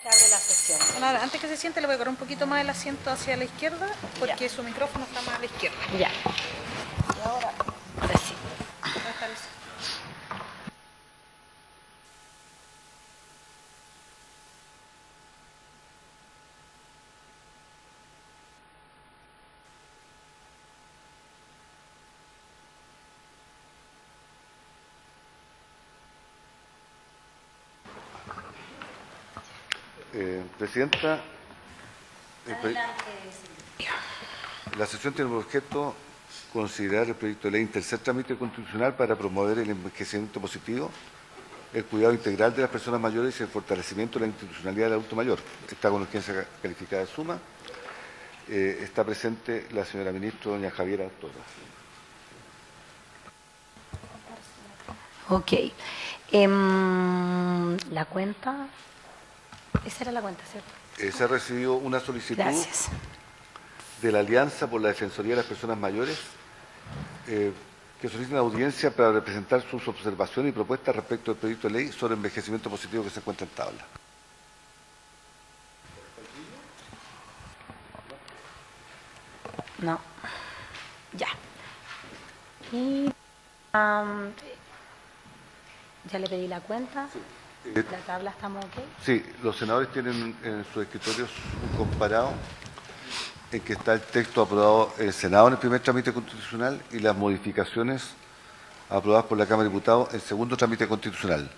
Se abre la sesión. Bueno, antes que se siente, le voy a correr un poquito más el asiento hacia la izquierda, porque Ya. su micrófono está más a la izquierda. Ya. Y ahora sí. Va a estar eso. Presidenta, la sesión tiene por objeto considerar el proyecto de ley en tercer trámite constitucional para promover el envejecimiento positivo, el cuidado integral de las personas mayores y el fortalecimiento de la institucionalidad del adulto mayor. Está con urgencia calificada de suma. Está presente la señora ministra, doña Javiera Torres. Ok. La cuenta. Esa era la cuenta, ¿cierto? Se ha recibido una solicitud Gracias. de la Alianza por la Defensoría de las Personas Mayores que solicitan audiencia para representar sus observaciones y propuestas respecto al proyecto de ley sobre envejecimiento positivo que se encuentra en tabla. No. Ya. Y ya le pedí la cuenta. La tabla estamos ok. Sí, los senadores tienen en sus escritorios un comparado en que está el texto aprobado en el Senado en el primer trámite constitucional y las modificaciones aprobadas por la Cámara de Diputados en el segundo trámite constitucional.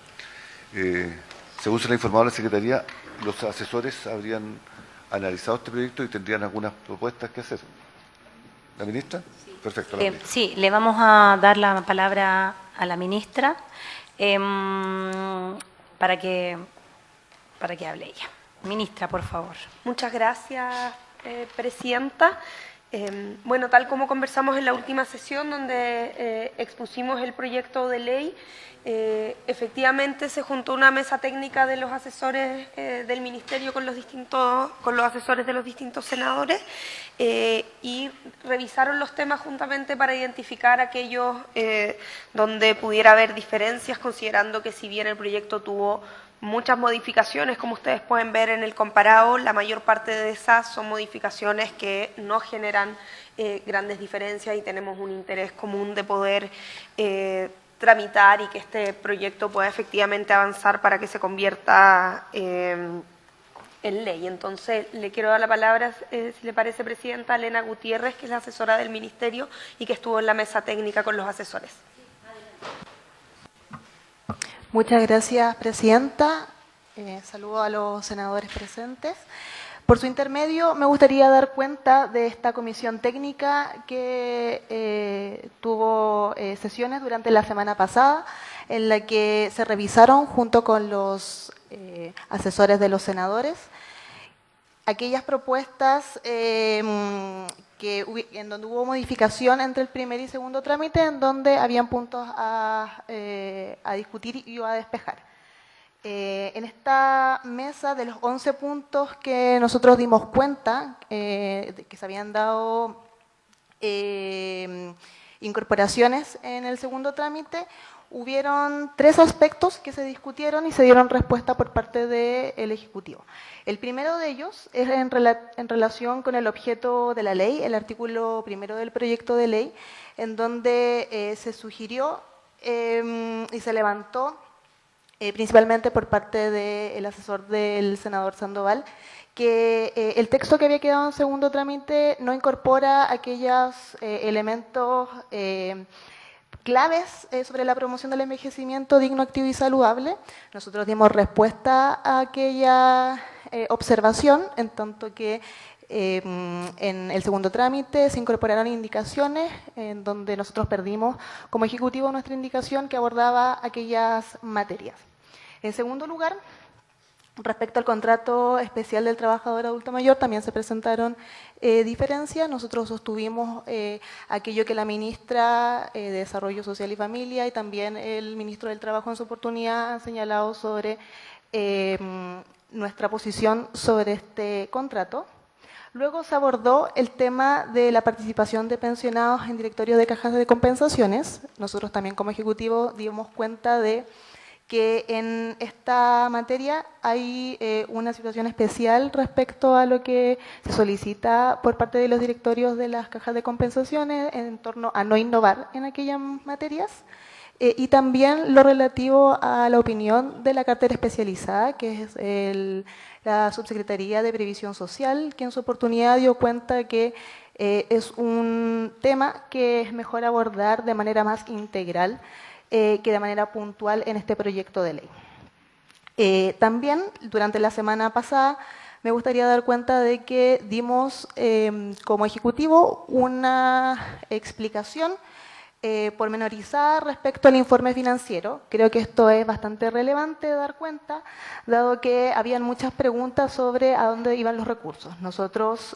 Según se le ha informado a la Secretaría, los asesores habrían analizado este proyecto y tendrían algunas propuestas que hacer. ¿La ministra? Sí. Perfecto. La ministra. Sí, le vamos a dar la palabra a la ministra para que hable ella. Ministra, por favor. Muchas gracias, Presidenta. Bueno, tal como conversamos en la última sesión donde expusimos el proyecto de ley, efectivamente se juntó una mesa técnica de los asesores del Ministerio con los asesores de los distintos senadores y revisaron los temas juntamente para identificar aquellos donde pudiera haber diferencias, considerando que si bien el proyecto tuvo muchas modificaciones, como ustedes pueden ver en el comparado, la mayor parte de esas son modificaciones que no generan grandes diferencias y tenemos un interés común de poder tramitar y que este proyecto pueda efectivamente avanzar para que se convierta en ley. Entonces, le quiero dar la palabra, si le parece, Presidenta, a Elena Gutiérrez, que es la asesora del Ministerio y que estuvo en la mesa técnica con los asesores. Muchas gracias, Presidenta. Saludo a los senadores presentes. Por su intermedio, me gustaría dar cuenta de esta comisión técnica que tuvo sesiones durante la semana pasada, en la que se revisaron junto con los asesores de los senadores aquellas propuestas en donde hubo modificación entre el primer y segundo trámite, en donde habían puntos a discutir y a despejar. En esta mesa, de los 11 puntos que nosotros dimos cuenta, que se habían dado incorporaciones en el segundo trámite, hubieron 3 aspectos que se discutieron y se dieron respuesta por parte del Ejecutivo. El primero de ellos es en relación con el objeto de la ley, el artículo primero del proyecto de ley, en donde se sugirió y se levantó, principalmente por parte del asesor del senador Sandoval, que el texto que había quedado en segundo trámite no incorpora aquellos elementos claves sobre la promoción del envejecimiento digno, activo y saludable. Nosotros dimos respuesta a aquella observación, en tanto que en el segundo trámite se incorporaron indicaciones en donde nosotros perdimos como Ejecutivo nuestra indicación que abordaba aquellas materias. En segundo lugar, respecto al contrato especial del trabajador adulto mayor, también se presentaron diferencias. Nosotros sostuvimos aquello que la ministra de Desarrollo Social y Familia y también el ministro del Trabajo en su oportunidad han señalado sobre nuestra posición sobre este contrato. Luego se abordó el tema de la participación de pensionados en directorios de cajas de compensaciones. Nosotros también como Ejecutivo dimos cuenta de que en esta materia hay una situación especial respecto a lo que se solicita por parte de los directorios de las cajas de compensaciones en torno a no innovar en aquellas materias. Y también lo relativo a la opinión de la cartera especializada, que es la Subsecretaría de Previsión Social, que en su oportunidad dio cuenta que es un tema que es mejor abordar de manera más integral que de manera puntual en este proyecto de ley. También, durante la semana pasada, me gustaría dar cuenta de que dimos como Ejecutivo una explicación pormenorizada respecto al informe financiero. Creo que esto es bastante relevante de dar cuenta, dado que habían muchas preguntas sobre a dónde iban los recursos. Nosotros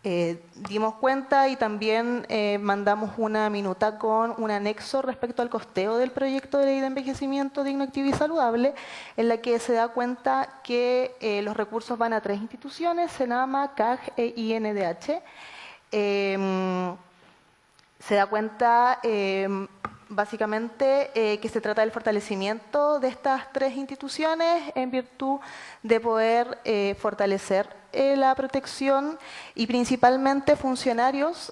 dimos cuenta y también mandamos una minuta con un anexo respecto al costeo del proyecto de ley de envejecimiento digno, activo y saludable, en la que se da cuenta que los recursos van a 3 instituciones, SENAMA, CAG e INDH. Se da cuenta básicamente que se trata del fortalecimiento de estas 3 instituciones en virtud de poder fortalecer la protección y principalmente funcionarios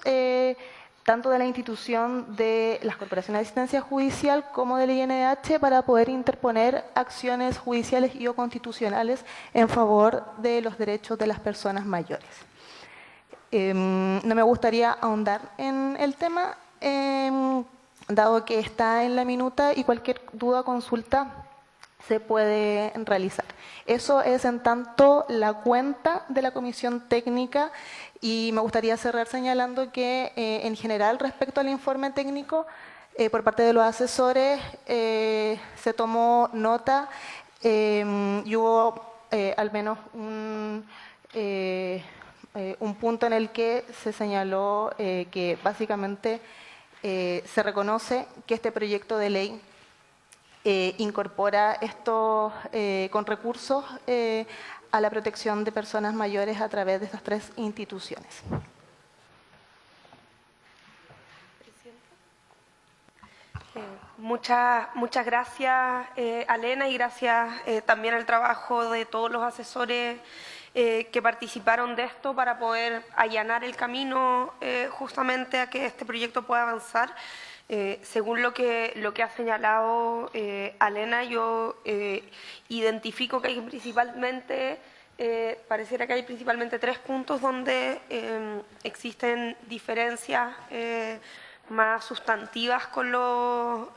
tanto de la institución de las corporaciones de asistencia judicial como del INDH para poder interponer acciones judiciales y o constitucionales en favor de los derechos de las personas mayores. No me gustaría ahondar en el tema, dado que está en la minuta y cualquier duda o consulta se puede realizar. Eso es en tanto la cuenta de la comisión técnica y me gustaría cerrar señalando que en general respecto al informe técnico por parte de los asesores se tomó nota y hubo al menos un punto en el que se señaló que básicamente se reconoce que este proyecto de ley incorpora esto con recursos a la protección de personas mayores a través de estas 3 instituciones. Muchas gracias, Alena, y gracias también al trabajo de todos los asesores que participaron de esto para poder allanar el camino justamente a que este proyecto pueda avanzar. Según lo que ha señalado Alena, yo identifico que hay principalmente, pareciera que hay principalmente 3 puntos donde existen diferencias más sustantivas con lo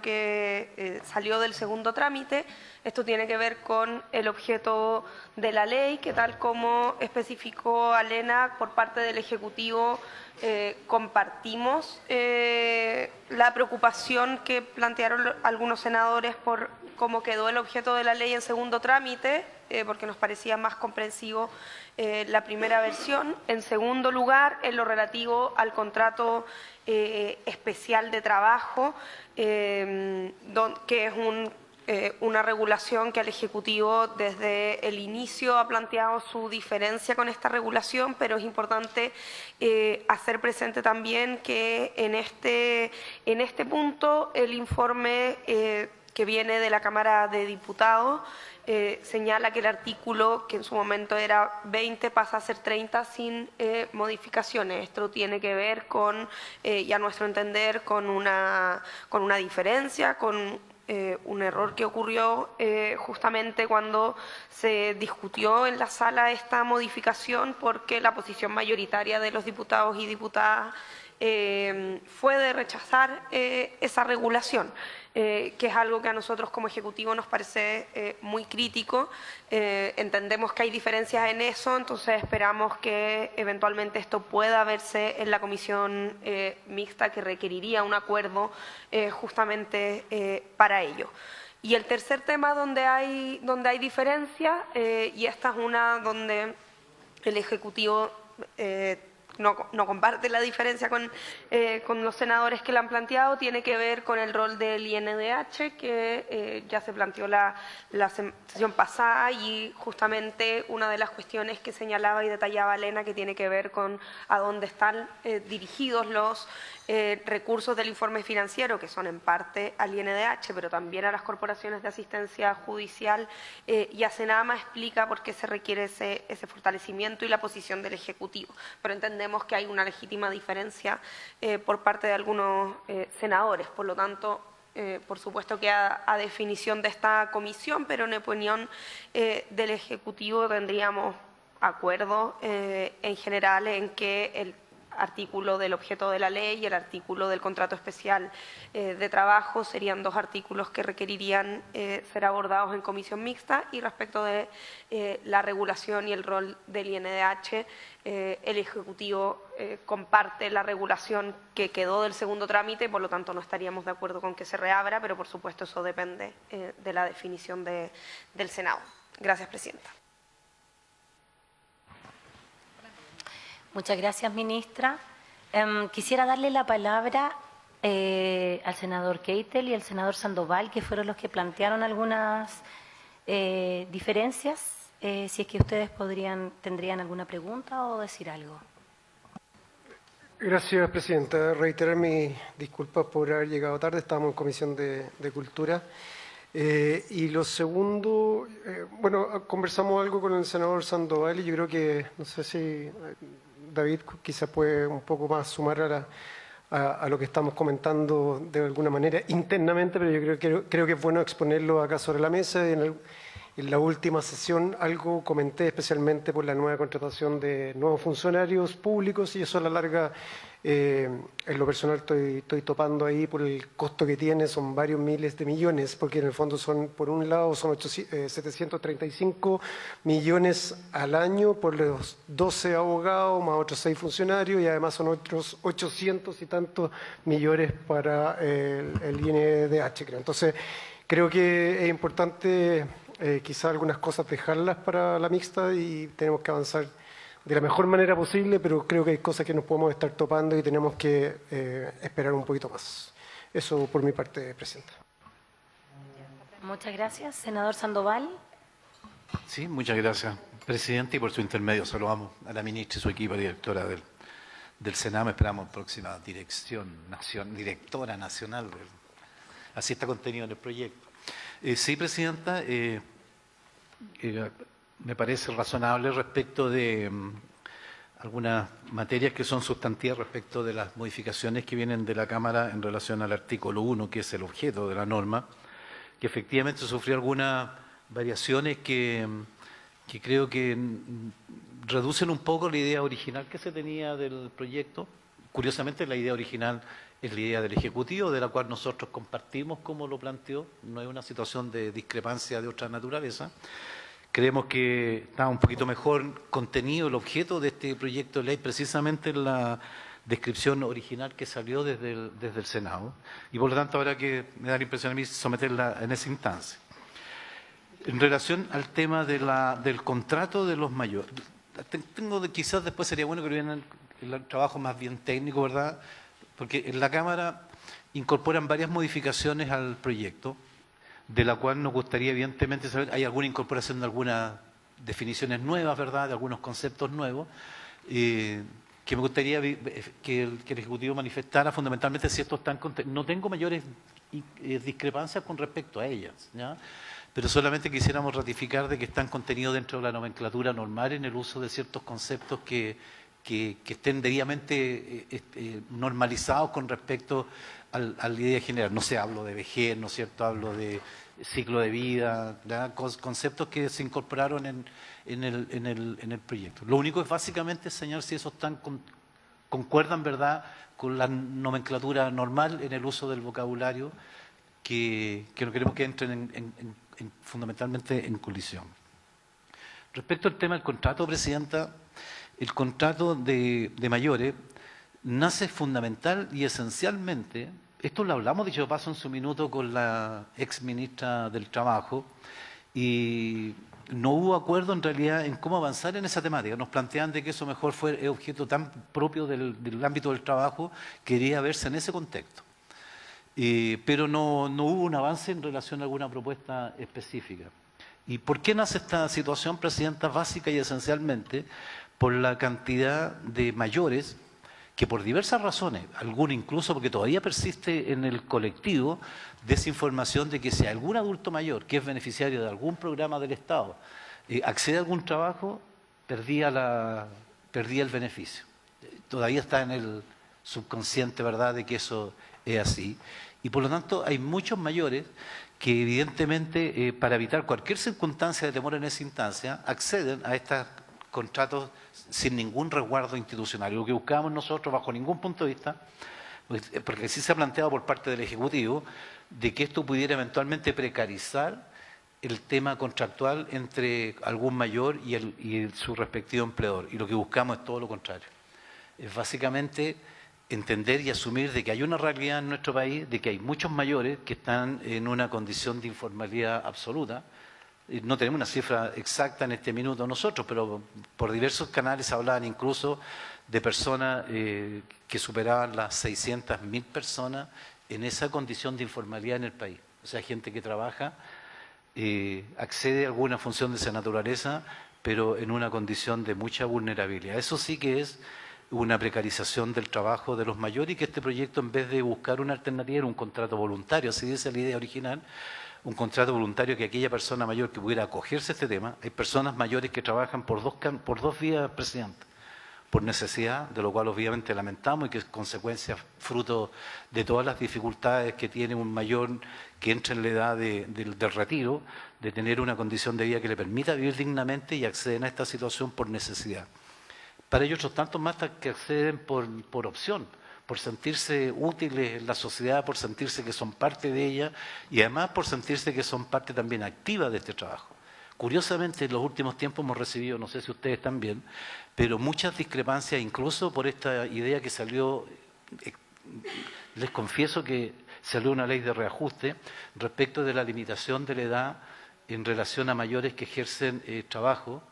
que salió del segundo trámite. Esto tiene que ver con el objeto de la ley, que tal como especificó Alena, por parte del Ejecutivo compartimos la preocupación que plantearon algunos senadores por cómo quedó el objeto de la ley en segundo trámite, porque nos parecía más comprensivo la primera versión. En segundo lugar, en lo relativo al contrato especial de trabajo, que es una regulación que el Ejecutivo desde el inicio ha planteado su diferencia con esta regulación, pero es importante hacer presente también que en este punto el informe que viene de la Cámara de Diputados señala que el artículo, que en su momento era 20, pasa a ser 30 sin modificaciones. Esto tiene que ver con, y a nuestro entender, con una diferencia, con un error que ocurrió justamente cuando se discutió en la sala esta modificación, porque la posición mayoritaria de los diputados y diputadas fue de rechazar esa regulación, que es algo que a nosotros como Ejecutivo nos parece muy crítico. Entendemos que hay diferencias en eso, entonces esperamos que eventualmente esto pueda verse en la comisión mixta, que requeriría un acuerdo justamente para ello. Y el tercer tema donde hay diferencia, y esta es una donde el Ejecutivo no comparte la diferencia con los senadores que la han planteado, tiene que ver con el rol del INDH, que ya se planteó la sesión pasada, y justamente una de las cuestiones que señalaba y detallaba Elena, que tiene que ver con a dónde están dirigidos los recursos del informe financiero, que son en parte al INDH, pero también a las corporaciones de asistencia judicial, y a Senama explica por qué se requiere ese fortalecimiento y la posición del Ejecutivo. Pero entendemos que hay una legítima diferencia por parte de algunos senadores, por lo tanto, por supuesto que a definición de esta comisión, pero en opinión del Ejecutivo tendríamos acuerdo en general en que el artículo del objeto de la ley y el artículo del contrato especial de trabajo serían dos artículos que requerirían ser abordados en comisión mixta, y respecto de la regulación y el rol del INDH, el Ejecutivo comparte la regulación que quedó del segundo trámite y por lo tanto no estaríamos de acuerdo con que se reabra, pero por supuesto eso depende de la definición del Senado. Gracias, Presidenta. Muchas gracias, ministra. Quisiera darle la palabra al senador Keitel y al senador Sandoval, que fueron los que plantearon algunas diferencias. Si es que ustedes tendrían alguna pregunta o decir algo. Gracias, Presidenta. Reiterar mis disculpas por haber llegado tarde. Estábamos en Comisión de Cultura. Y lo segundo, bueno, conversamos algo con el senador Sandoval y yo creo que, no sé si David quizás puede un poco más sumar a lo que estamos comentando de alguna manera internamente, pero yo creo que es bueno exponerlo acá sobre la mesa. En la última sesión algo comenté especialmente por la nueva contratación de nuevos funcionarios públicos, y eso a la larga, en lo personal estoy topando ahí por el costo que tiene, son varios miles de millones, porque en el fondo son, por un lado, son 735 millones al año por los 12 abogados más otros 6 funcionarios, y además son otros 800 y tantos millones para el INDH, creo. Entonces, creo que es importante quizá algunas cosas dejarlas para la mixta y tenemos que avanzar de la mejor manera posible, pero creo que hay cosas que nos podemos estar topando y tenemos que esperar un poquito más. Eso por mi parte, Presidenta. Muchas gracias. Senador Sandoval. Sí, muchas gracias, Presidente, y por su intermedio saludamos a la ministra y su equipo, directora del Sename. Esperamos próxima directora nacional. Así está contenido en el proyecto. Sí, Presidenta, me parece razonable respecto de algunas materias que son sustantivas respecto de las modificaciones que vienen de la Cámara en relación al artículo 1, que es el objeto de la norma, que efectivamente sufrió algunas variaciones que creo que reducen un poco la idea original que se tenía del proyecto. Curiosamente, la idea original es la idea del Ejecutivo, de la cual nosotros compartimos como lo planteó. No es una situación de discrepancia de otra naturaleza. Creemos que está un poquito mejor contenido el objeto de este proyecto de ley, precisamente en la descripción original que salió desde el Senado. Y por lo tanto, habrá que, me da la impresión a mí, someterla en esa instancia. En relación al tema del contrato de los mayores, quizás después sería bueno que hubiera el trabajo más bien técnico, ¿verdad? Porque en la Cámara incorporan varias modificaciones al proyecto, de la cual nos gustaría evidentemente saber, hay alguna incorporación de algunas definiciones nuevas, ¿verdad?, de algunos conceptos nuevos, que me gustaría que el Ejecutivo manifestara fundamentalmente si estos están contenidos. No tengo mayores discrepancias con respecto a ellas, ¿ya? Pero solamente quisiéramos ratificar de que están contenidos dentro de la nomenclatura normal en el uso de ciertos conceptos que estén debidamente normalizados con respecto a la idea general. No sé, hablo de vejez, ¿no es cierto? Hablo de ciclo de vida, ¿verdad? Conceptos que se incorporaron en el proyecto. Lo único es básicamente señalar si esos concuerdan, ¿verdad?, con la nomenclatura normal en el uso del vocabulario, que no queremos que entren fundamentalmente en colisión. Respecto al tema del contrato, Presidenta, el contrato de mayores nace fundamental y esencialmente, esto lo hablamos, dicho paso, en su minuto con la ex ministra del Trabajo, y no hubo acuerdo en realidad en cómo avanzar en esa temática. Nos plantean de que eso mejor fue objeto tan propio del ámbito del trabajo que quería verse en ese contexto. Pero no hubo un avance en relación a alguna propuesta específica. ¿Y por qué nace esta situación, Presidenta? Básica y esencialmente por la cantidad de mayores que por diversas razones, alguna incluso porque todavía persiste en el colectivo desinformación de que si algún adulto mayor que es beneficiario de algún programa del Estado accede a algún trabajo, perdía el beneficio. Todavía está en el subconsciente, ¿verdad?, de que eso es así. Y por lo tanto hay muchos mayores que evidentemente para evitar cualquier circunstancia de temor en esa instancia acceden a estos contratos sin ningún resguardo institucional. Y lo que buscamos nosotros, bajo ningún punto de vista, porque sí se ha planteado por parte del Ejecutivo, de que esto pudiera eventualmente precarizar el tema contractual entre algún mayor y su respectivo empleador. Y lo que buscamos es todo lo contrario. Es básicamente entender y asumir de que hay una realidad en nuestro país, de que hay muchos mayores que están en una condición de informalidad absoluta. No tenemos una cifra exacta en este minuto nosotros, pero por diversos canales hablaban incluso de personas que superaban las 600.000 personas en esa condición de informalidad en el país. O sea, gente que trabaja, accede a alguna función de esa naturaleza, pero en una condición de mucha vulnerabilidad. Eso sí que es una precarización del trabajo de los mayores y que este proyecto, en vez de buscar una alternativa, era un contrato voluntario, así dice la idea original, un contrato voluntario que aquella persona mayor que pudiera acogerse a este tema. Hay personas mayores que trabajan por dos vías, Presidenta, por necesidad, de lo cual obviamente lamentamos y que es consecuencia, fruto de todas las dificultades que tiene un mayor que entra en la edad del retiro, de tener una condición de vida que le permita vivir dignamente y acceden a esta situación por necesidad. Para ellos otros tantos más que acceden por opción, por sentirse útiles en la sociedad, por sentirse que son parte de ella y además por sentirse que son parte también activa de este trabajo. Curiosamente, en los últimos tiempos hemos recibido, no sé si ustedes también, pero muchas discrepancias, incluso por esta idea que salió, les confieso que salió una ley de reajuste respecto de la limitación de la edad en relación a mayores que ejercen trabajo.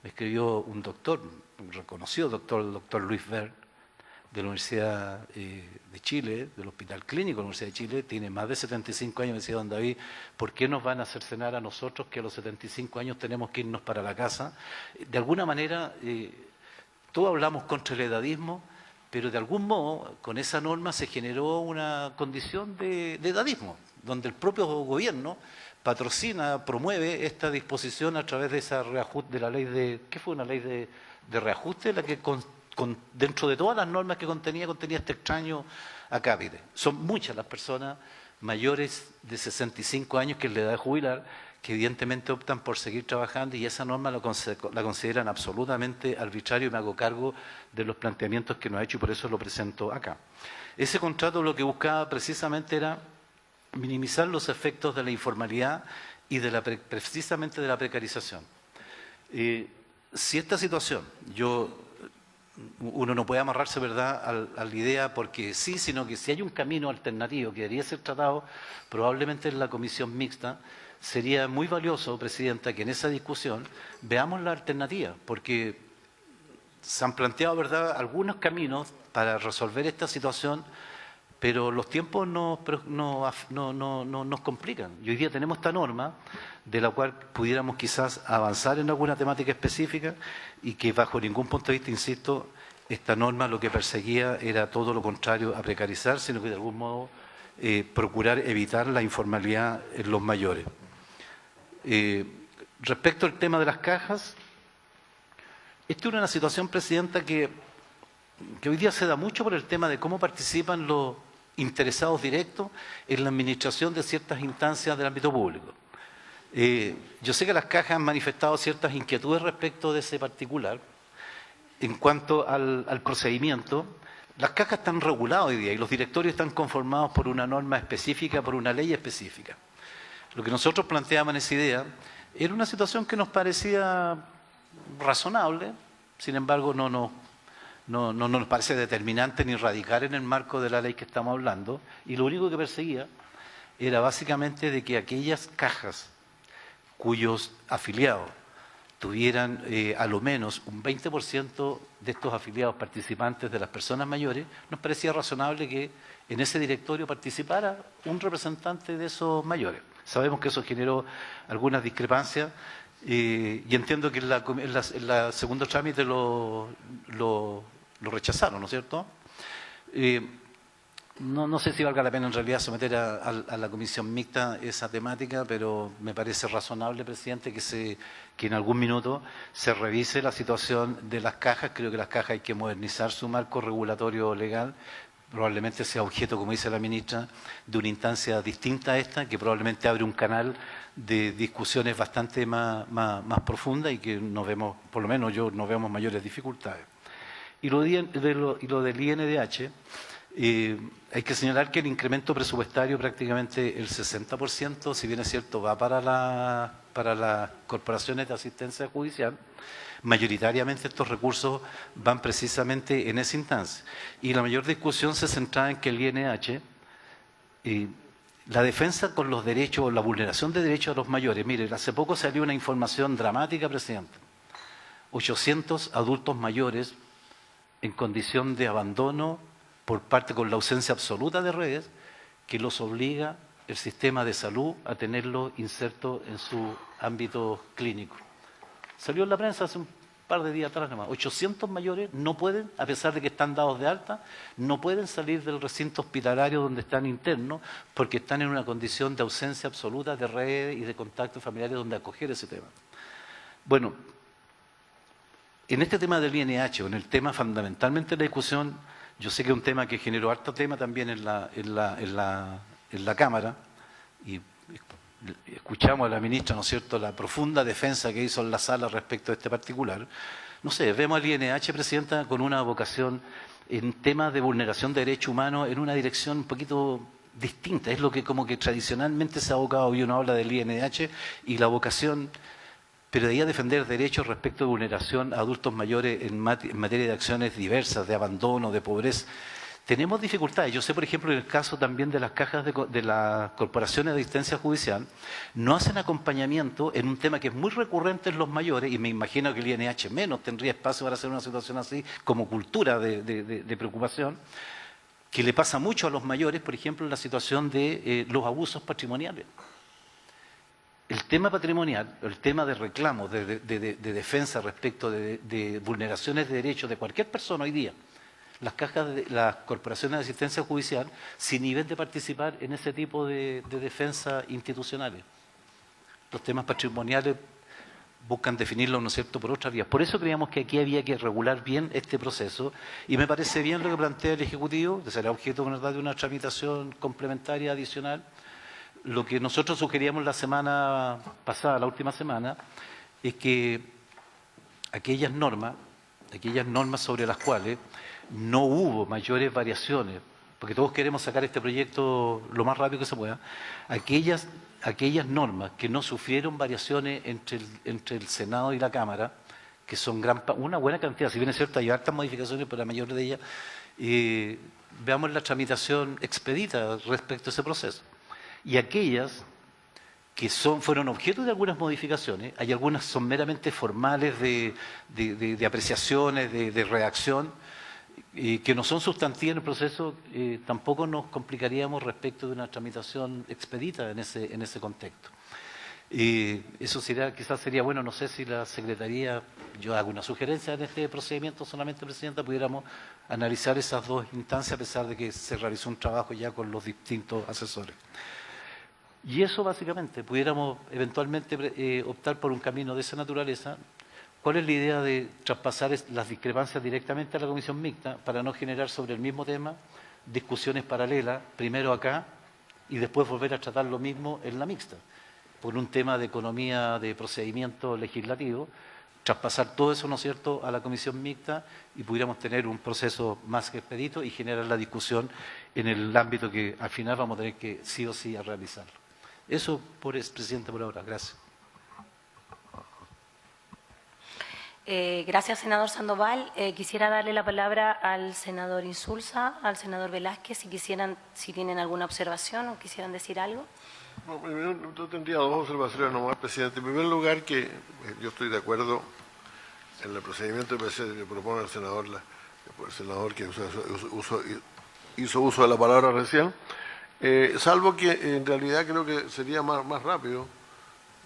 Me escribió un doctor, un reconocido doctor, el doctor Luis Ver, de la Universidad de Chile, del Hospital Clínico de la Universidad de Chile, tiene más de 75 años. Me decía, don David, ¿por qué nos van a cercenar a nosotros que a los 75 años tenemos que irnos para la casa? De alguna manera, todos hablamos contra el edadismo, pero de algún modo, con esa norma se generó una condición de edadismo, donde el propio gobierno patrocina, promueve esta disposición a través de esa reajuste, de la ley de, ¿qué fue? Una ley de reajuste, la que dentro de todas las normas que contenía este extraño acápite. Son muchas las personas mayores de 65 años, que es la edad de jubilar, que evidentemente optan por seguir trabajando y esa norma la consideran absolutamente arbitrario y me hago cargo de los planteamientos que nos ha hecho y por eso lo presento acá. Ese contrato lo que buscaba precisamente era minimizar los efectos de la informalidad y precisamente de la precarización. Si esta situación, uno no puede amarrarse, ¿verdad?, a la idea porque sí, sino que si hay un camino alternativo que debería ser tratado probablemente en la comisión mixta, sería muy valioso, Presidenta, que en esa discusión veamos la alternativa, porque se han planteado, ¿verdad?, algunos caminos para resolver esta situación, pero los tiempos nos complican. Y hoy día tenemos esta norma de la cual pudiéramos quizás avanzar en alguna temática específica y que bajo ningún punto de vista, insisto, esta norma lo que perseguía era todo lo contrario a precarizar, sino que de algún modo procurar evitar la informalidad en los mayores. Respecto al tema de las cajas, esta es una situación, Presidenta, que hoy día se da mucho por el tema de cómo participan los interesados directos en la administración de ciertas instancias del ámbito público. Yo sé que las cajas han manifestado ciertas inquietudes respecto de ese particular. En cuanto al procedimiento, las cajas están reguladas hoy día y los directorios están conformados por una norma específica, por una ley específica. Lo que nosotros planteábamos en esa idea era una situación que nos parecía razonable, sin embargo no nos parece determinante ni radical en el marco de la ley que estamos hablando, y lo único que perseguía era básicamente de que aquellas cajas cuyos afiliados tuvieran a lo menos un 20% de estos afiliados participantes de las personas mayores, nos parecía razonable que en ese directorio participara un representante de esos mayores. Sabemos que eso generó algunas discrepancias y entiendo que en la segundo trámite lo rechazaron, ¿no es cierto? No sé si valga la pena en realidad someter a la comisión mixta esa temática, pero me parece razonable, presidente, que en algún minuto se revise la situación de las cajas. Creo que las cajas hay que modernizar su marco regulatorio legal. Probablemente sea objeto, como dice la ministra, de una instancia distinta a esta, que probablemente abre un canal de discusiones bastante más profundas y que nos vemos, por lo menos yo, no vemos mayores dificultades. Y lo del INDH, hay que señalar que el incremento presupuestario, prácticamente el 60%, si bien es cierto, va para las corporaciones de asistencia judicial. Mayoritariamente estos recursos van precisamente en esa instancia. Y la mayor discusión se centraba en que el INH, la defensa con los derechos, la vulneración de derechos a los mayores. Mire, hace poco salió una información dramática, presidente. 800 adultos mayores en condición de abandono por parte con la ausencia absoluta de redes, que los obliga el sistema de salud a tenerlos insertos en su ámbito clínico. Salió en la prensa hace un par de días atrás nomás. 800 mayores no pueden, a pesar de que están dados de alta, no pueden salir del recinto hospitalario donde están internos porque están en una condición de ausencia absoluta de redes y de contactos familiares donde acoger ese tema. Bueno, en este tema del INH, o en el tema fundamentalmente de la discusión, yo sé que es un tema que generó harto tema también en la Cámara, y escuchamos a la ministra, ¿no es cierto?, la profunda defensa que hizo en la sala respecto a este particular. No sé, vemos al INH, presidenta, con una vocación en temas de vulneración de derechos humanos en una dirección un poquito distinta. Es lo que como que tradicionalmente se ha abocado, y uno habla del INH y la vocación, pero de ahí a defender derechos respecto de vulneración a adultos mayores en materia de acciones diversas, de abandono, de pobreza. Tenemos dificultades. Yo sé, por ejemplo, en el caso también de las cajas de las corporaciones de asistencia judicial, no hacen acompañamiento en un tema que es muy recurrente en los mayores, y me imagino que el INH menos tendría espacio para hacer una situación así, como cultura de preocupación, que le pasa mucho a los mayores, por ejemplo, en la situación de los abusos patrimoniales. El tema patrimonial, el tema de reclamos, de defensa respecto de vulneraciones de derechos de cualquier persona hoy día, las corporaciones de asistencia judicial se inhiben de participar en ese tipo de defensa institucionales. Los temas patrimoniales buscan definirlos, ¿no es cierto?, por otras vías. Por eso creíamos que aquí había que regular bien este proceso, y me parece bien lo que plantea el Ejecutivo, que será objeto, ¿verdad?, de una tramitación complementaria adicional. Lo que nosotros sugeríamos la semana pasada, la última semana, es que aquellas normas sobre las cuales no hubo mayores variaciones, porque todos queremos sacar este proyecto lo más rápido que se pueda, aquellas normas que no sufrieron variaciones entre el Senado y la Cámara, que son una buena cantidad, si bien es cierto hay hartas modificaciones, pero la mayoría de ellas, veamos la tramitación expedita respecto a ese proceso. Y aquellas que fueron objeto de algunas modificaciones, hay algunas son meramente formales de apreciaciones, de redacción, que no son sustantivas en el proceso, tampoco nos complicaríamos respecto de una tramitación expedita en ese contexto. Eso quizás sería bueno, no sé si la Secretaría, yo hago una sugerencia en este procedimiento solamente, Presidenta, pudiéramos analizar esas dos instancias a pesar de que se realizó un trabajo ya con los distintos asesores. Y eso básicamente, pudiéramos eventualmente optar por un camino de esa naturaleza. ¿Cuál es la idea de traspasar las discrepancias directamente a la comisión mixta para no generar sobre el mismo tema discusiones paralelas, primero acá y después volver a tratar lo mismo en la mixta? Por un tema de economía de procedimiento legislativo, traspasar todo eso, ¿no es cierto?, a la comisión mixta y pudiéramos tener un proceso más expedito y generar la discusión en el ámbito que al final vamos a tener que sí o sí a realizarlo. Eso, Presidente, por ahora. Gracias. Gracias, senador Sandoval. Quisiera darle la palabra al senador Insulza, al senador Velázquez, si tienen alguna observación o quisieran decir algo. No, primero, yo tendría dos observaciones nomás, Presidente. En primer lugar, que yo estoy de acuerdo en el procedimiento que propone el senador que hizo uso de la palabra recién, salvo que en realidad creo que sería más rápido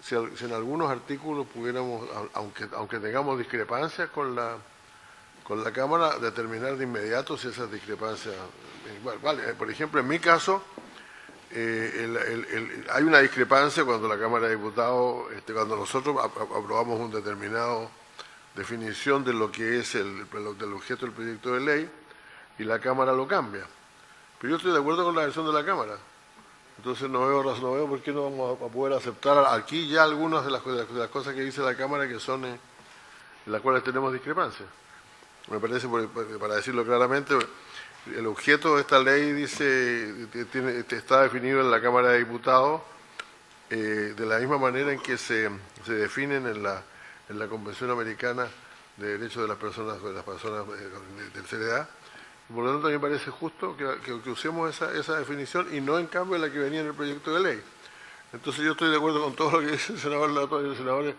si en algunos artículos pudiéramos, aunque tengamos discrepancias con con la Cámara determinar de inmediato si esas discrepancias... Vale, por ejemplo, en mi caso, hay una discrepancia cuando la Cámara de Diputados, cuando nosotros aprobamos un determinado definición de lo que es del objeto del proyecto de ley y la Cámara lo cambia. Pero yo estoy de acuerdo con la versión de la Cámara. Entonces no veo por qué no vamos a poder aceptar aquí ya algunas de las cosas que dice la Cámara que son en las cuales tenemos discrepancias. Me parece, para decirlo claramente, el objeto de esta ley dice está definido en la Cámara de Diputados de la misma manera en que se definen en la Convención Americana de Derechos de las Personas del CDA. Por lo tanto, a mí me parece justo que usemos esa definición y no en cambio la que venía en el proyecto de ley. Entonces yo estoy de acuerdo con todo lo que dice el senador Latoya y el senador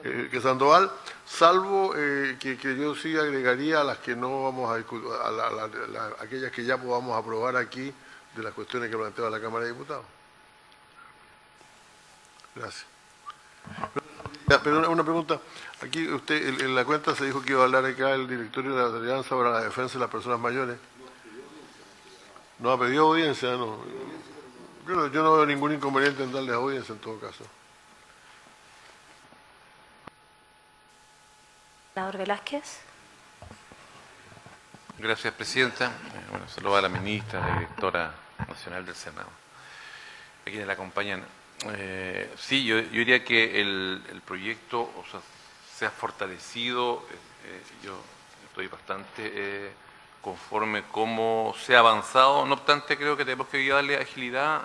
que Sandoval, salvo que yo sí agregaría a las que no vamos a discutir, aquellas que ya podamos aprobar aquí de las cuestiones que planteaba la Cámara de Diputados. Gracias. Pero una pregunta, aquí usted en la cuenta se dijo que iba a hablar acá el directorio de la Alianza para la Defensa de las Personas Mayores. No ha pedido audiencia, no. Yo no veo ningún inconveniente en darles audiencia en todo caso. Senador Velázquez. Gracias, presidenta. Bueno, saludo a la ministra, la directora nacional del Senado, a quienes la acompañan. Sí, yo diría que el proyecto, o sea, se ha fortalecido. Yo estoy bastante conforme cómo se ha avanzado. No obstante, creo que tenemos que darle agilidad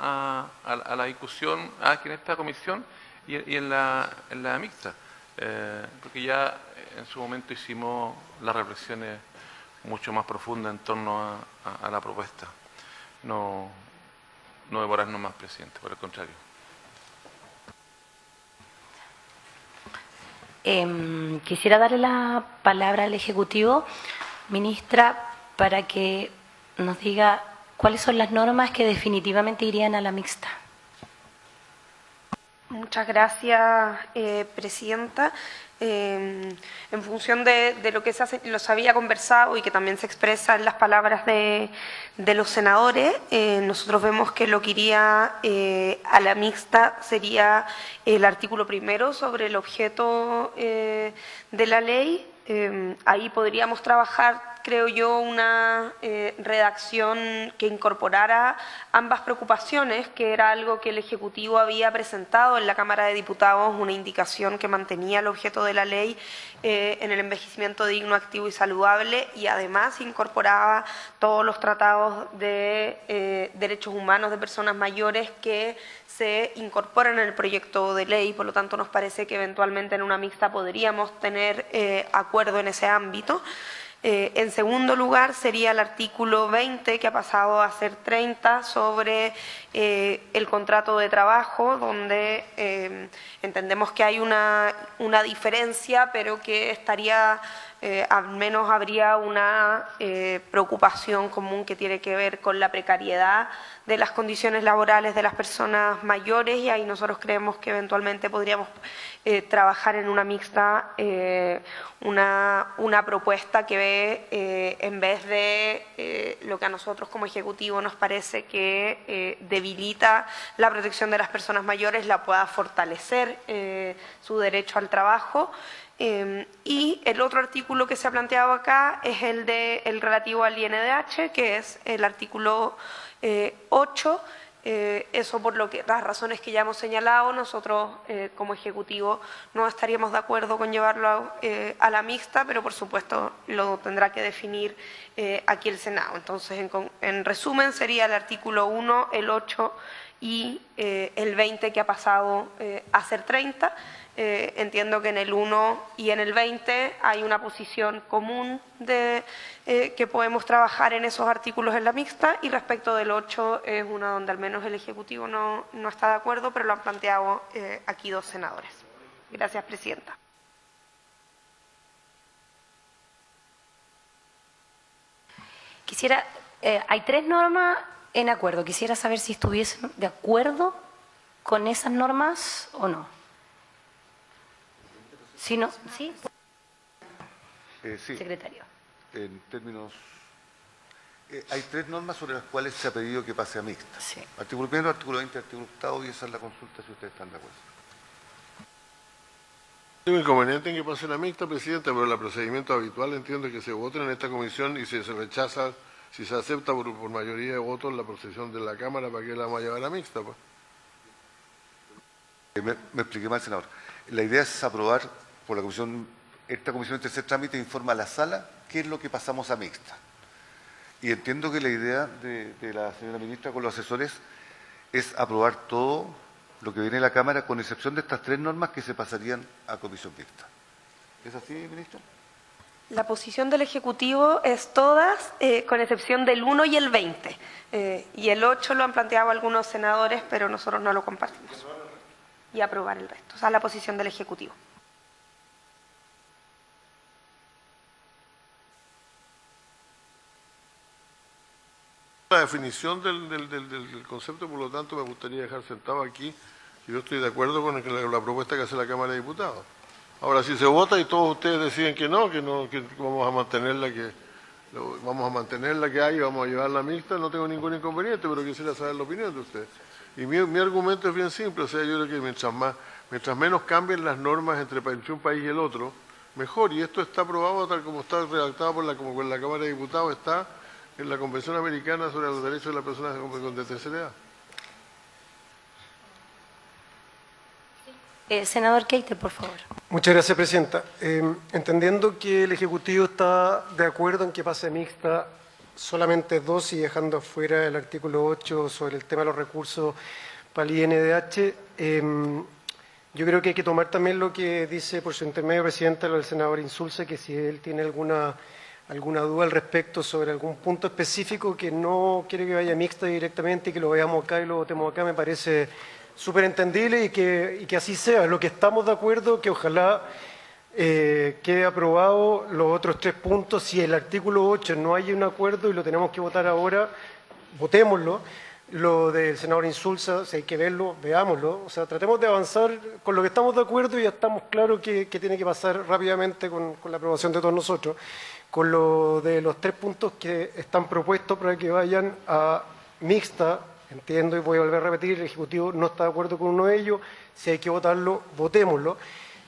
a la discusión aquí en esta comisión y en la mixta, porque ya en su momento hicimos las reflexiones mucho más profundas en torno a la propuesta. No demorarnos más, presidente, por el contrario. Quisiera darle la palabra al Ejecutivo, ministra, para que nos diga cuáles son las normas que definitivamente irían a la mixta. Muchas gracias, presidenta. En función de lo que los había conversado y que también se expresa en las palabras de los senadores, nosotros vemos que lo que iría a la mixta sería el artículo primero sobre el objeto de la ley. Ahí podríamos trabajar, creo yo, una redacción que incorporara ambas preocupaciones, que era algo que el Ejecutivo había presentado en la Cámara de Diputados, una indicación que mantenía el objeto de la ley en el envejecimiento digno, activo y saludable, y además incorporaba todos los tratados de derechos humanos de personas mayores que se incorporan en el proyecto de ley. Por lo tanto, nos parece que eventualmente en una mixta podríamos tener acuerdo en ese ámbito. En segundo lugar, sería el artículo 20, que ha pasado a ser 30, sobre el contrato de trabajo, donde entendemos que hay una diferencia, pero que estaría, al menos habría una preocupación común que tiene que ver con la precariedad de las condiciones laborales de las personas mayores, y ahí nosotros creemos que eventualmente podríamos trabajar en una mixta una propuesta que ve, en vez de lo que a nosotros como Ejecutivo nos parece que debilita la protección de las personas mayores, la pueda fortalecer su derecho al trabajo. Y el otro artículo que se ha planteado acá es el relativo al INDH, que es el artículo 8. Eso por las razones que ya hemos señalado, nosotros como Ejecutivo no estaríamos de acuerdo con llevarlo a la mixta, pero por supuesto lo tendrá que definir aquí el Senado. Entonces, en resumen, sería el artículo 1, el 8 y el 20, que ha pasado a ser 30. Entiendo que en el 1 y en el 20 hay una posición común que podemos trabajar en esos artículos en la mixta, y respecto del 8 es una donde al menos el Ejecutivo no está de acuerdo, pero lo han planteado aquí dos senadores. Gracias, presidenta. Quisiera, hay 3 normas en acuerdo. Quisiera saber si estuviesen de acuerdo con esas normas o no. Si no, ¿sí? Sí. Secretario. en términos... hay 3 normas sobre las cuales se ha pedido que pase a mixta. Sí. Artículo 1, artículo 20, artículo 8, y esa es la consulta si ustedes están de acuerdo. Tengo inconveniente en que pase la mixta, Presidenta, pero el procedimiento habitual entiendo que se vote en esta comisión y si se rechaza, si se acepta por mayoría de votos la procesión de la Cámara, ¿para qué la vamos a llevar a mixta? Pues? Me expliqué mal, senador. La idea es aprobar por la comisión, esta comisión de tercer trámite informa a la sala qué es lo que pasamos a mixta. Y entiendo que la idea de la señora ministra con los asesores es aprobar todo lo que viene de la Cámara, con excepción de estas 3 normas que se pasarían a comisión mixta. ¿Es así, ministra? La posición del Ejecutivo es todas, con excepción del 1 y el 20. Y el 8 lo han planteado algunos senadores, pero nosotros no lo compartimos. Y aprobar el resto. O sea, la posición del Ejecutivo. La definición del concepto, por lo tanto, me gustaría dejar sentado aquí. Yo estoy de acuerdo con la propuesta que hace la Cámara de Diputados. Ahora, si se vota y todos ustedes deciden que no, que vamos a mantener la que hay y vamos a llevarla mixta, no tengo ningún inconveniente, pero quisiera saber la opinión de ustedes. Y mi argumento es bien simple, o sea, yo creo que mientras menos cambien las normas entre un país y el otro, mejor. Y esto está aprobado tal como está redactado por la Cámara de Diputados, está en la Convención Americana sobre los Derechos de las Personas de tercera edad. Senador Keiter, por favor. Muchas gracias, Presidenta. Entendiendo que el Ejecutivo está de acuerdo en que pase mixta solamente 2 y dejando afuera el artículo 8 sobre el tema de los recursos para el INDH, yo creo que hay que tomar también lo que dice por su intermedio, Presidenta, el senador Insulza, que si él tiene alguna duda al respecto sobre algún punto específico que no quiere que vaya mixta directamente y que lo veamos acá y lo votemos acá, me parece súper entendible y que así sea. Lo que estamos de acuerdo, que ojalá quede aprobado los otros 3 puntos. Si el artículo 8 no hay un acuerdo y lo tenemos que votar ahora, votémoslo. Lo del senador Insulza, si hay que verlo, veámoslo. O sea, tratemos de avanzar con lo que estamos de acuerdo y ya estamos claros que tiene que pasar rápidamente con la aprobación de todos nosotros. Con lo de los 3 puntos que están propuestos para que vayan a mixta, entiendo y voy a volver a repetir, el Ejecutivo no está de acuerdo con uno de ellos, si hay que votarlo, votémoslo.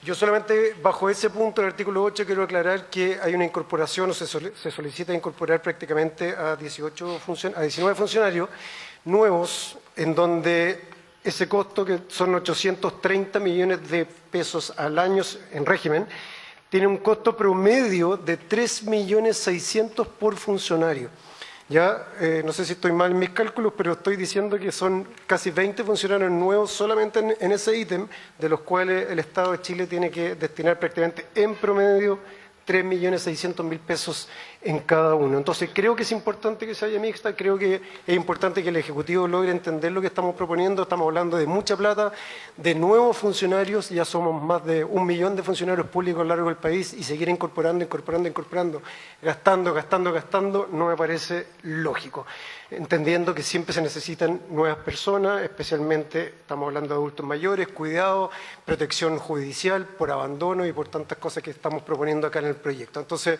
Yo solamente bajo ese punto del artículo 8 quiero aclarar que hay una incorporación, o se solicita incorporar prácticamente a 19 funcionarios nuevos, en donde ese costo, que son 830 millones de pesos al año en régimen, tiene un costo promedio de 3.600.000 por funcionario. Ya, no sé si estoy mal en mis cálculos, pero estoy diciendo que son casi 20 funcionarios nuevos solamente en ese ítem, de los cuales el Estado de Chile tiene que destinar prácticamente en promedio 3.600.000 pesos en cada uno. Entonces, creo que es importante que se haya mixta, creo que es importante que el Ejecutivo logre entender lo que estamos proponiendo. Estamos hablando de mucha plata, de nuevos funcionarios, ya somos más de 1 millón de funcionarios públicos a lo largo del país, y seguir incorporando, gastando, no me parece lógico. Entendiendo que siempre se necesitan nuevas personas, especialmente estamos hablando de adultos mayores, cuidado, protección judicial por abandono y por tantas cosas que estamos proponiendo acá en el proyecto. Entonces,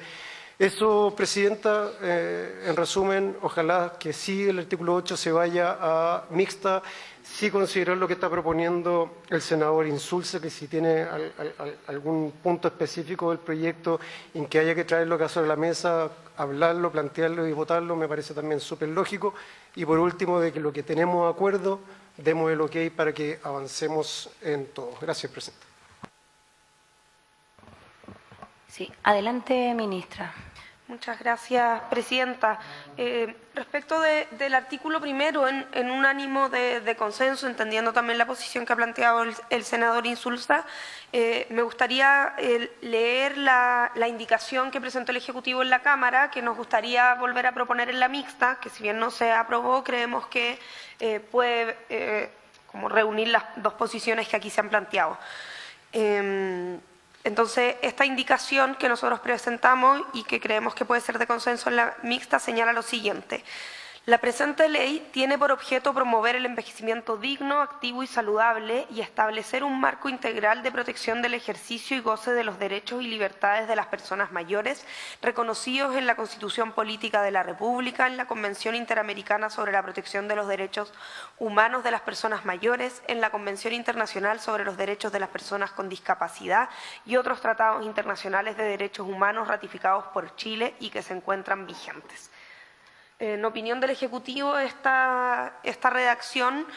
eso, Presidenta, en resumen, ojalá que sí el artículo 8 se vaya a mixta, sí considerar lo que está proponiendo el senador Insulza, que si tiene algún punto específico del proyecto en que haya que traerlo acá sobre la mesa, hablarlo, plantearlo y votarlo, me parece también súper lógico. Y por último, de que lo que tenemos de acuerdo, demos el ok para que avancemos en todo. Gracias, Presidenta. Sí, adelante, ministra. Muchas gracias, Presidenta. Respecto del artículo primero, en un ánimo de consenso, entendiendo también la posición que ha planteado el senador Insulza, me gustaría leer la indicación que presentó el Ejecutivo en la Cámara, que nos gustaría volver a proponer en la mixta, que si bien no se aprobó, creemos que puede como reunir las 2 posiciones que aquí se han planteado. Entonces, esta indicación que nosotros presentamos y que creemos que puede ser de consenso en la mixta señala lo siguiente. La presente ley tiene por objeto promover el envejecimiento digno, activo y saludable y establecer un marco integral de protección del ejercicio y goce de los derechos y libertades de las personas mayores, reconocidos en la Constitución Política de la República, en la Convención Interamericana sobre la Protección de los Derechos Humanos de las Personas Mayores, en la Convención Internacional sobre los Derechos de las Personas con Discapacidad y otros tratados internacionales de derechos humanos ratificados por Chile y que se encuentran vigentes. En opinión del Ejecutivo, esta redacción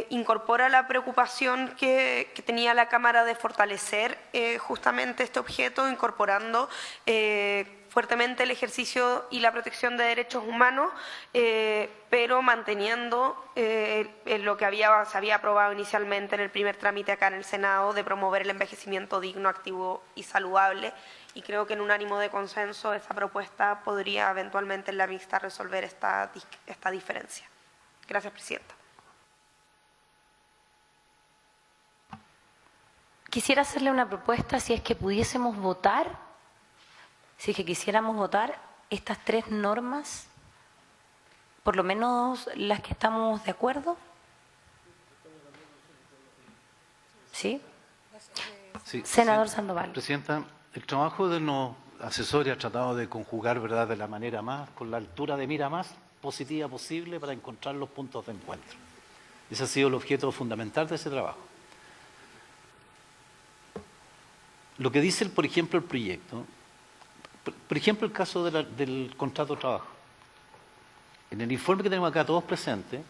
incorpora la preocupación que tenía la Cámara de fortalecer justamente este objeto, incorporando fuertemente el ejercicio y la protección de derechos humanos, pero manteniendo lo que se había aprobado inicialmente en el primer trámite acá en el Senado, de promover el envejecimiento digno, activo y saludable. Y creo que en un ánimo de consenso esa propuesta podría eventualmente en la mixta resolver esta diferencia. Gracias, Presidenta. Quisiera hacerle una propuesta, si es que pudiésemos votar, si es que quisiéramos votar estas tres normas, por lo menos las que estamos de acuerdo. ¿Sí? Sí, Senador sí. Sandoval. Presidenta, el trabajo de los asesores ha tratado de conjugar, ¿verdad?, de la manera con la altura de mira más positiva posible para encontrar los puntos de encuentro. Ese ha sido el objeto fundamental de ese trabajo. Lo que dice, por ejemplo, el proyecto, por ejemplo, el caso del contrato de trabajo. En el informe que tenemos acá todos presentes,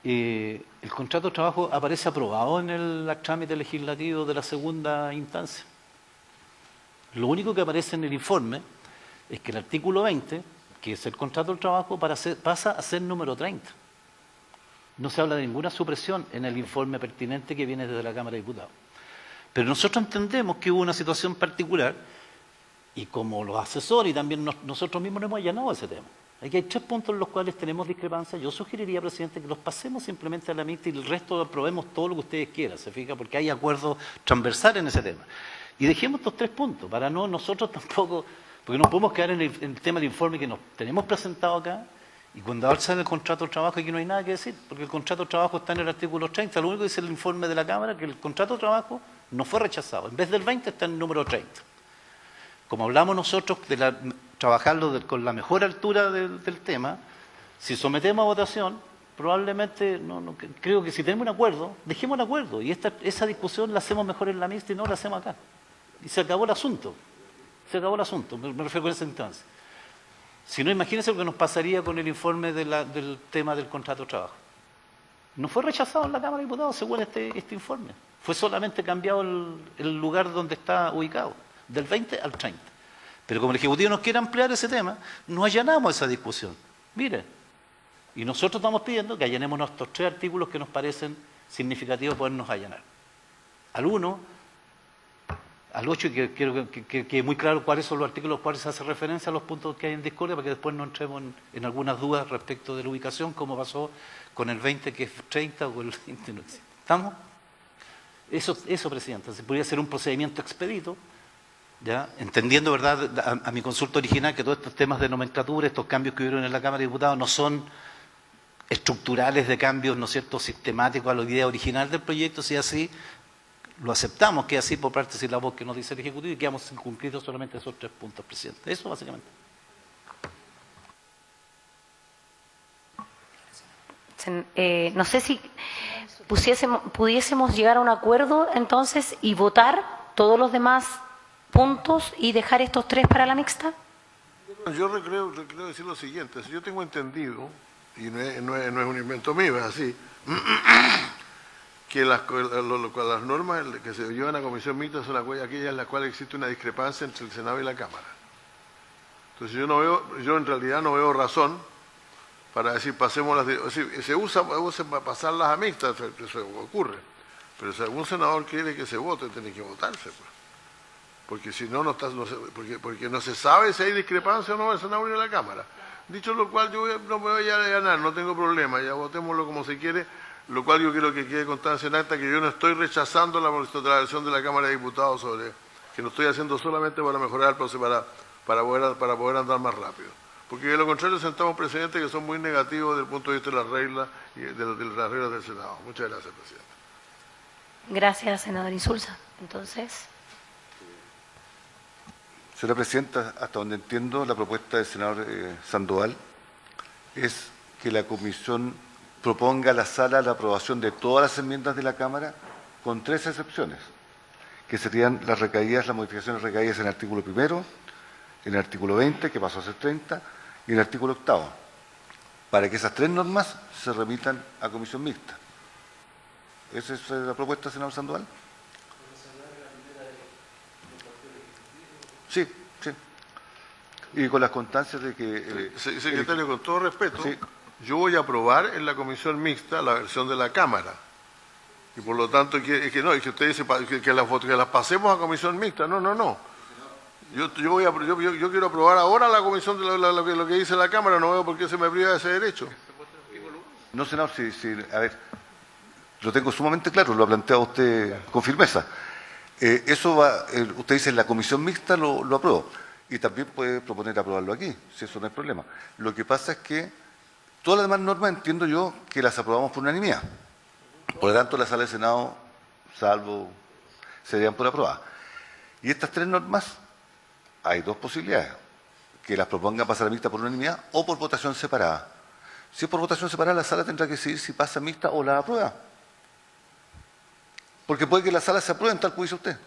el contrato de trabajo aparece aprobado en el trámite legislativo de la segunda instancia. Lo único que aparece en el informe es que el artículo 20, que es el contrato de trabajo, pasa a ser número 30. No se habla de ninguna supresión en el informe pertinente que viene desde la Cámara de Diputados. Pero nosotros entendemos que hubo una situación particular y como los asesores y también nosotros mismos nos hemos allanado a ese tema. Aquí hay 3 puntos en los cuales tenemos discrepancias. Yo sugeriría, presidente, que los pasemos simplemente a la mixta y el resto aprobemos todo lo que ustedes quieran, ¿se fija? Porque hay acuerdo transversal en ese tema. Y dejemos estos 3 puntos, para no nosotros tampoco, porque nos podemos quedar en el tema del informe que nos tenemos presentado acá, y cuando habla del contrato de trabajo aquí no hay nada que decir, porque el contrato de trabajo está en el artículo 30, lo único que dice el informe de la Cámara es que el contrato de trabajo no fue rechazado, en vez del 20 está en el número 30. Como hablamos nosotros de trabajarlo con la mejor altura del tema, si sometemos a votación, probablemente, creo que si tenemos un acuerdo, dejemos el acuerdo, y esa discusión la hacemos mejor en la mixta y no la hacemos acá. Y se acabó el asunto. Se acabó el asunto, me refiero a esa instancia. Si no, imagínense lo que nos pasaría con el informe del tema del contrato de trabajo. No fue rechazado en la Cámara de Diputados según este informe. Fue solamente cambiado el lugar donde está ubicado, del 20 al 30. Pero como el Ejecutivo nos quiere ampliar ese tema, nos allanamos a esa discusión. Mire, y nosotros estamos pidiendo que allanemos estos 3 artículos que nos parecen significativos podernos allanar. Al 1, al 8, y que quiero que quede muy claro cuáles son los artículos a los cuales se hace referencia a los puntos que hay en discordia, para que después no entremos en algunas dudas respecto de la ubicación, como pasó con el 20, que es 30, o el 20 no existe. ¿Estamos? Eso, Presidenta, se podría ser un procedimiento expedito, ¿ya? Entendiendo, ¿verdad?, a mi consulta original, que todos estos temas de nomenclatura, estos cambios que hubieron en la Cámara de Diputados, no son estructurales de cambios, ¿no es cierto?, sistemáticos a la idea original del proyecto. Si es así, lo aceptamos, que es así por parte de la voz que nos dice el Ejecutivo, y quedamos incumplidos solamente esos 3 puntos, Presidente. Eso básicamente. No sé si pudiésemos llegar a un acuerdo entonces y votar todos los demás puntos y dejar estos 3 para la mixta. Yo creo decir lo siguiente. Si yo tengo entendido, y no es un invento mío, es así, que las normas que se llevan a comisión mixta son aquellas en las cuales existe una discrepancia entre el Senado y la Cámara. Entonces yo en realidad no veo razón para decir pasemos se usa para pasarlas a mixtas, eso ocurre. Pero si algún senador quiere que se vote, tiene que votarse, pues. Porque si no, porque no se sabe si hay discrepancia o no del Senado y de la Cámara. Dicho lo cual, yo no me voy a ganar, no tengo problema, ya votémoslo como se quiere, lo cual yo quiero que quede constancia en acta que yo no estoy rechazando la versión de la Cámara de Diputados que lo estoy haciendo solamente para mejorar, para poder andar más rápido. porque de lo contrario sentamos presidentes que son muy negativos desde el punto de vista de las reglas y de las reglas del Senado. Muchas gracias, presidente. Gracias, senador Insulza. Entonces, Señora Presidenta, hasta donde entiendo, la propuesta del senador Sandoval es que la comisión proponga a la sala la aprobación de todas las enmiendas de la Cámara, con 3 excepciones, que serían las modificaciones recaídas en el artículo 1, en el artículo 20, que pasó a ser 30, y en el artículo 8, para que esas 3 normas se remitan a comisión mixta. ¿Esa es la propuesta, senador Sandoval? Sí, sí. Y con las constancias de que... Secretario, con todo respeto, Sí. yo voy a aprobar en la comisión mixta la versión de la Cámara. Y por lo tanto, que usted dice que las pasemos a comisión mixta. No. Yo quiero aprobar ahora la comisión de lo que dice la Cámara, no veo por qué se me priva de ese derecho. No, senador, a ver, lo tengo sumamente claro, lo ha planteado usted con firmeza. Eso va, usted dice en la comisión mixta lo apruebo, y también puede proponer aprobarlo aquí, si eso no es problema. Lo que pasa es que todas las demás normas entiendo yo que las aprobamos por unanimidad. Por lo tanto, la sala del Senado, salvo, serían por aprobadas. Y estas 3 normas, hay 2 posibilidades: que las propongan pasar a mixta por unanimidad o por votación separada. Si es por votación separada, la sala tendrá que decidir si pasa mixta o la aprueba. Porque puede que la sala se apruebe tal como dice usted.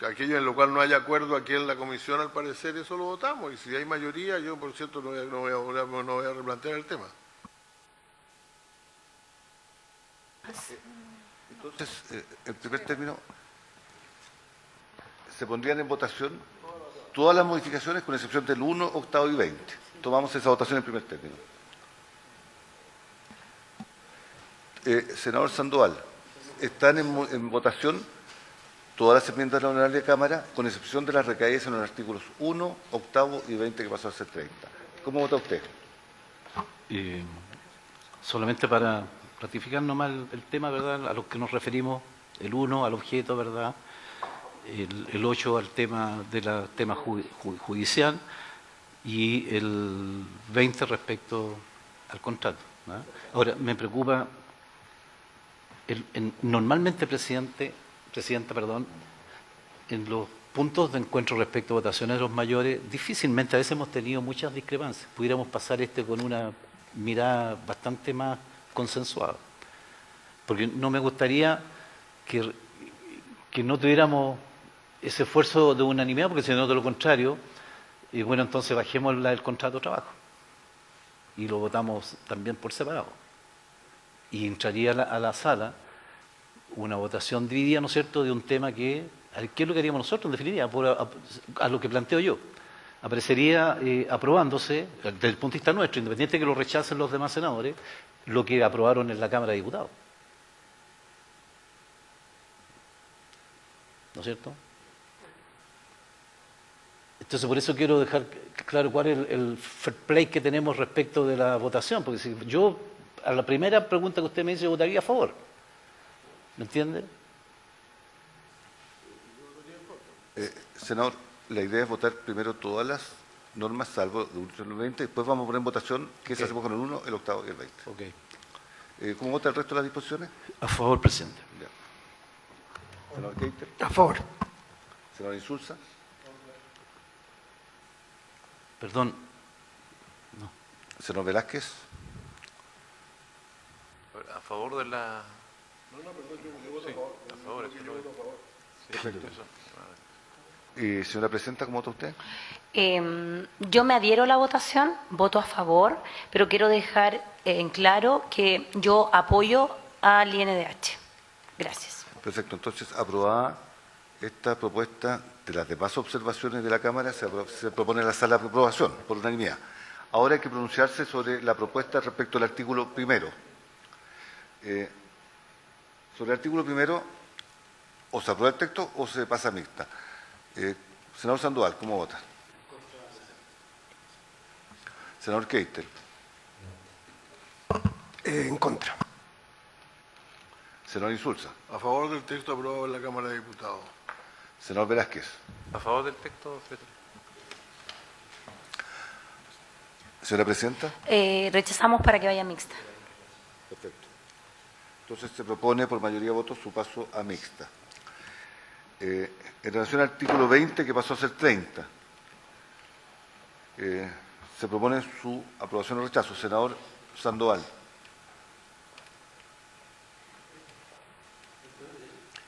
Aquello en lo cual no haya acuerdo aquí en la comisión, al parecer, eso lo votamos. Y si hay mayoría, yo, por cierto, no voy a replantear el tema. Entonces, en primer término, se pondrían en votación todas las modificaciones con excepción del 1, 8 y 20. Tomamos esa votación en primer término. Senador Sandoval, están en votación todas las enmiendas de la Honorable Cámara, con excepción de las recaídas en los artículos 1, 8 y 20, que pasó a ser 30. ¿Cómo vota usted? Solamente para ratificar nomás el tema, ¿verdad?, a lo que nos referimos, el 1 al objeto, ¿verdad?, el 8 al tema judicial y el 20 respecto al contrato, ¿verdad? Ahora, me preocupa, normalmente, Presidenta, en los puntos de encuentro respecto a votaciones de los mayores, difícilmente a veces hemos tenido muchas discrepancias. Pudiéramos pasar con una mirada bastante más consensuada. Porque no me gustaría que no tuviéramos ese esfuerzo de unanimidad, porque si no, de lo contrario, bueno, entonces bajemos el contrato de trabajo y lo votamos también por separado. Y entraría a la sala una votación dividida, ¿no es cierto?, de un tema ¿qué es lo que haríamos nosotros en definitiva? A lo que planteo yo. Aparecería aprobándose, desde el punto de vista nuestro, independiente de que lo rechacen los demás senadores, lo que aprobaron en la Cámara de Diputados. ¿No es cierto? Entonces, por eso quiero dejar claro cuál es el fair play que tenemos respecto de la votación, porque si yo, a la primera pregunta que usted me dice, yo votaría a favor. ¿Me entiende? Senador, la idea es votar primero todas las normas, salvo de 1 al 20, después vamos a poner en votación qué se hacemos con el 1, el 8 y el 20. Okay. ¿Cómo vota el resto de las disposiciones? A favor, presidente. Ya. Senador Keiter. A favor. Senador Insulza. Perdón. No. Senador Velázquez. A favor de la... Sí, a favor. Perfecto. Y señora Presidenta, ¿cómo vota usted? yo me adhiero a la votación, voto a favor, pero quiero dejar en claro que yo apoyo al INDH. Gracias. Perfecto, entonces aprobada esta propuesta de las demás observaciones de la Cámara, se propone a la sala de aprobación por unanimidad. Ahora hay que pronunciarse sobre la propuesta respecto al artículo 1. Sobre el artículo 1, o se aprueba el texto o se pasa a mixta. Senador Sandoval, ¿cómo vota? Senador Keiter. En contra. Senador Insulza. A favor del texto aprobado en la Cámara de Diputados. Senador Velázquez. A favor del texto, secretario. Señora Presidenta. Rechazamos para que vaya mixta. Perfecto. Entonces se propone por mayoría de votos su paso a mixta. En relación al artículo 20, que pasó a ser 30, se propone su aprobación o rechazo. Senador Sandoval.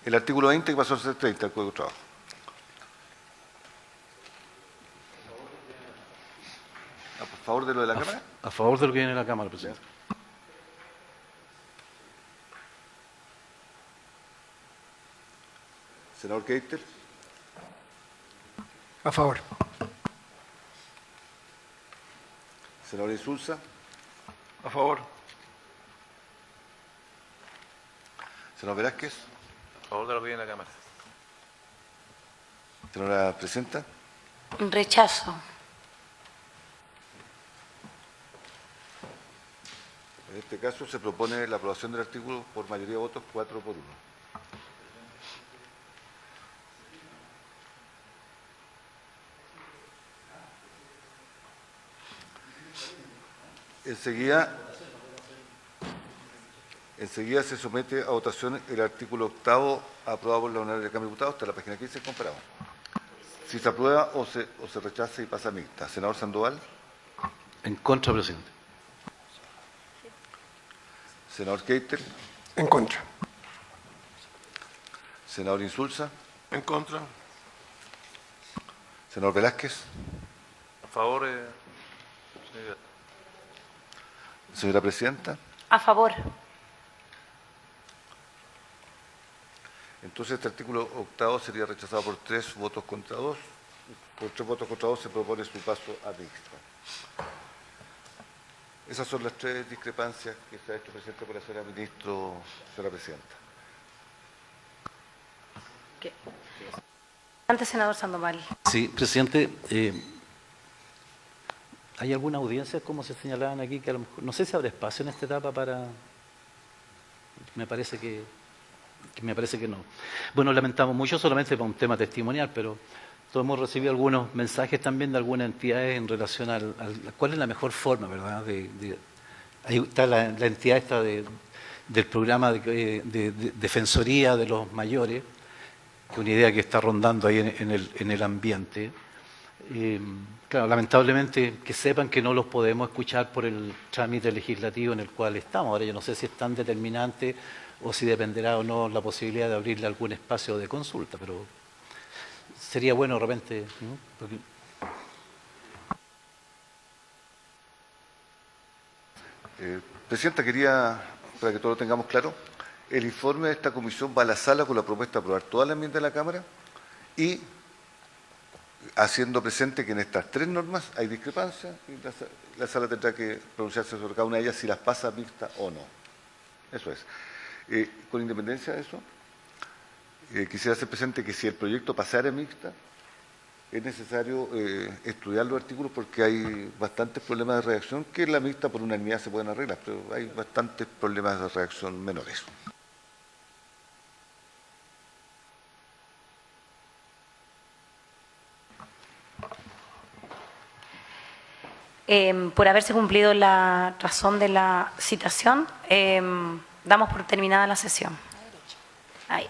El artículo 20, que pasó a ser 30, el Código de Trabajo. ¿A favor de lo de la Cámara? A favor de lo que viene de la Cámara, presidente. Senador Keitel. A favor. Senador Insulza. A favor. Senador Velázquez. A favor de lo que viene de la Cámara. Senadora Presidenta. Rechazo. En este caso se propone la aprobación del artículo por mayoría de votos 4 por 1. Enseguida se somete a votación el artículo 8º aprobado por la Honorable Cámara de Diputados, hasta la página 15 comparado. Si se aprueba o se rechaza y pasa mixta. Senador Sandoval. En contra, presidente. Senador Keitel. En contra. Senador Insulza. En contra. Senador Velázquez. A favor, señoría. Señora Presidenta. A favor. Entonces este artículo 8º sería rechazado por 3 votos contra 2. Por 3 votos contra 2 se propone su paso a mixta. Esas son las 3 discrepancias que se ha hecho presente por la señora ministro, señora Presidenta. ¿Qué? Antes, senador Sandoval. Sí, presidente. ¿Hay alguna audiencia, como se señalaban aquí, que a lo mejor, no sé si habrá espacio en esta etapa para... Me parece que no. Bueno, lamentamos mucho solamente para un tema testimonial, pero todos hemos recibido algunos mensajes también de algunas entidades en relación a cuál es la mejor forma, ¿verdad? Ahí está la entidad esta del programa de defensoría de los mayores, que es una idea que está rondando ahí en el ambiente. Claro, lamentablemente que sepan que no los podemos escuchar por el trámite legislativo en el cual estamos. Ahora yo no sé si es tan determinante o si dependerá o no la posibilidad de abrirle algún espacio de consulta, pero sería bueno de repente, ¿no? Porque... Presidenta, quería, para que todo lo tengamos claro, el informe de esta comisión va a la sala con la propuesta de aprobar toda la enmienda de la Cámara y haciendo presente que en estas 3 normas hay discrepancias y la sala tendrá que pronunciarse sobre cada una de ellas si las pasa mixta o no. Eso es. Con independencia de eso, quisiera hacer presente que si el proyecto pasara mixta, es necesario estudiar los artículos porque hay bastantes problemas de redacción que en la mixta por unanimidad se pueden arreglar, pero hay bastantes problemas de redacción menores. Por haberse cumplido la razón de la citación, damos por terminada la sesión. Ahí.